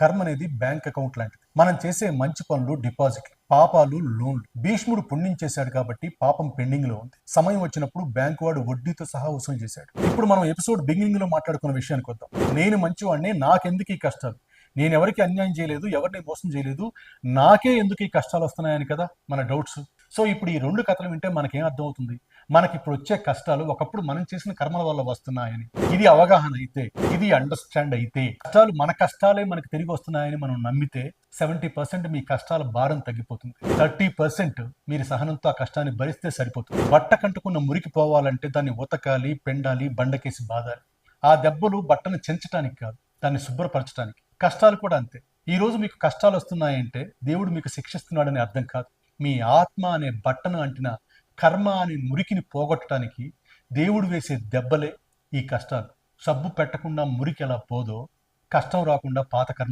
కర్మ అనేది bank account లాంటిది. మనం చేసే మంచి పనులు డిపాజిట్లు, పాపాలు లోన్లు. భీష్ముడు పుణ్యం చేశాడు కాబట్టి పాపం పెండింగ్ లో ఉంది. సమయం వచ్చినప్పుడు బ్యాంకు వాడు వడ్డీతో సహా వసూలు చేశాడు. ఇప్పుడు మనం ఎపిసోడ్ బిగినింగ్ లో మాట్లాడుకున్న విషయానికి వద్దాం. నేను మంచివాడిని, నాకెందుకు ఈ కష్టాలు, నేను ఎవరికి అన్యాయం చేయలేదు, ఎవరిని మోసం చేయలేదు, నాకే ఎందుకు ఈ కష్టాలు వస్తున్నాయని కదా మన డౌట్స్. సో ఇప్పుడు ఈ రెండు కథలు వింటే మనకేం అర్థమవుతుంది? మనకి ఇప్పుడు వచ్చే కష్టాలు ఒకప్పుడు మనం చేసిన కర్మల వల్ల వస్తున్నాయని. ఇది అవగాహన అయితే, ఇది అండర్స్టాండ్ అయితే, కష్టాలు మన కష్టాలే మనకు తిరిగి వస్తున్నాయని మనం నమ్మితే 70% మీ కష్టాల భారం తగ్గిపోతుంది. 30% మీరు సహనంతో ఆ కష్టాన్ని భరిస్తే సరిపోతుంది. బట్ట కంటుకున్న మురికి పోవాలంటే దాన్ని ఉతకాలి, పెండాలి, బండకేసి బాదాలి. ఆ దెబ్బలు బట్టను చెంచడానికి కాదు, దాన్ని శుభ్రపరచడానికి. కష్టాలు కూడా అంతే. ఈ రోజు మీకు కష్టాలు వస్తున్నాయంటే దేవుడు మీకు శిక్షిస్తున్నాడని అర్థం కాదు. మీ ఆత్మ అనే బట్టను అంటిన కర్మ అనే మురికిని పోగొట్టడానికి దేవుడు వేసే దెబ్బలే ఈ కష్టాలు. సబ్బు పెట్టకుండా మురికి ఎలా పోదో, కష్టం రాకుండా పాత కర్మ